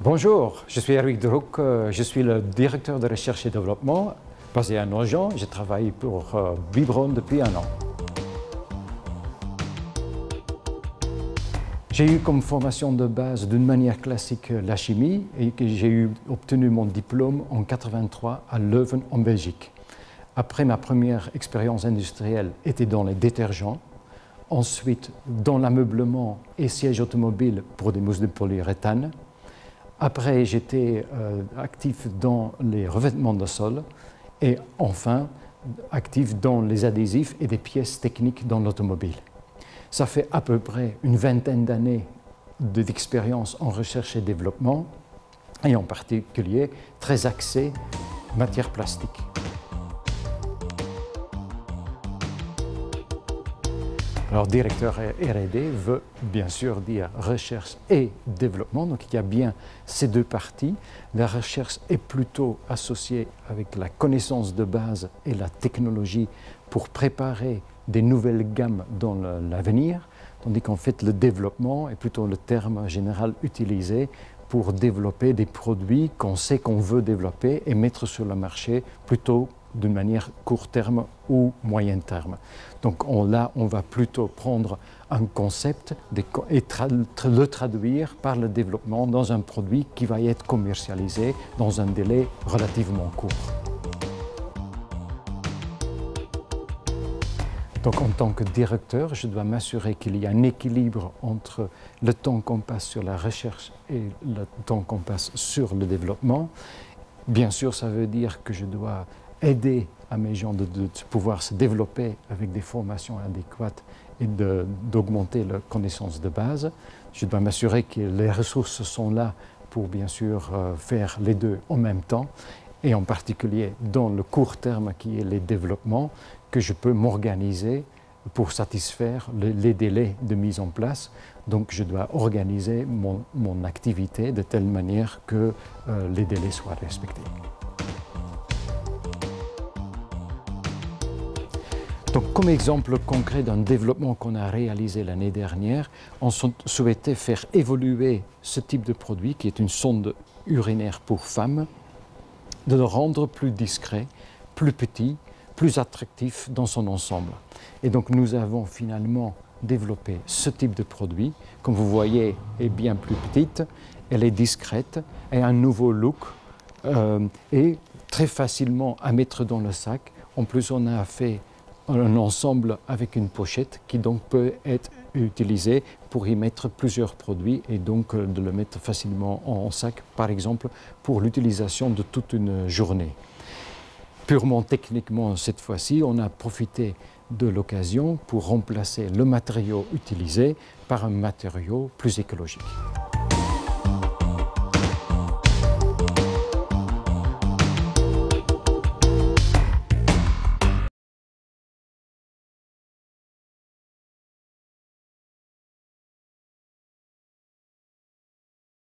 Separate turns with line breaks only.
Bonjour, je suis Eric Derouk, je suis le directeur de recherche et développement basé à Nogent. Je travaille pour Wipron depuis 1 an. J'ai eu comme formation de base d'une manière classique la chimie et j'ai obtenu mon diplôme en 1983 à Leuven en Belgique. Après, ma première expérience industrielle était dans les détergents, ensuite dans l'ameublement et sièges automobiles pour des mousses de polyuréthane. Après, j'étais actif dans les revêtements de sol et enfin actif dans les adhésifs et des pièces techniques dans l'automobile. Ça fait à peu près une vingtaine d'années d'expérience en recherche et développement et en particulier très axé matières plastiques. Alors, directeur R&D veut bien sûr dire recherche et développement, donc il y a bien ces deux parties. La recherche est plutôt associée avec la connaissance de base et la technologie pour préparer des nouvelles gammes dans l'avenir, tandis qu'en fait le développement est plutôt le terme général utilisé pour développer des produits qu'on sait qu'on veut développer et mettre sur le marché plutôt d'une manière court terme ou moyen terme. Donc là, on va plutôt prendre un concept et le traduire par le développement dans un produit qui va être commercialisé dans un délai relativement court. Donc en tant que directeur, je dois m'assurer qu'il y a un équilibre entre le temps qu'on passe sur la recherche et le temps qu'on passe sur le développement. Bien sûr, ça veut dire que je dois aider à mes gens de pouvoir se développer avec des formations adéquates et d'augmenter leurs connaissances de base. Je dois m'assurer que les ressources sont là pour bien sûr faire les deux en même temps et en particulier dans le court terme qui est les développements, que je peux m'organiser pour satisfaire les délais de mise en place. Donc je dois organiser mon activité de telle manière que les délais soient respectés. Donc, comme exemple concret d'un développement qu'on a réalisé l'année dernière, on souhaitait faire évoluer ce type de produit, qui est une sonde urinaire pour femmes, de le rendre plus discret, plus petit, plus attractif dans son ensemble. Et donc nous avons finalement développé ce type de produit. Comme vous voyez, elle est bien plus petite, elle est discrète, elle a un nouveau look et très facilement à mettre dans le sac. En plus, on a fait un ensemble avec une pochette qui donc peut être utilisée pour y mettre plusieurs produits et donc de le mettre facilement en sac, par exemple, pour l'utilisation de toute une journée. Purement techniquement, cette fois-ci, on a profité de l'occasion pour remplacer le matériau utilisé par un matériau plus écologique.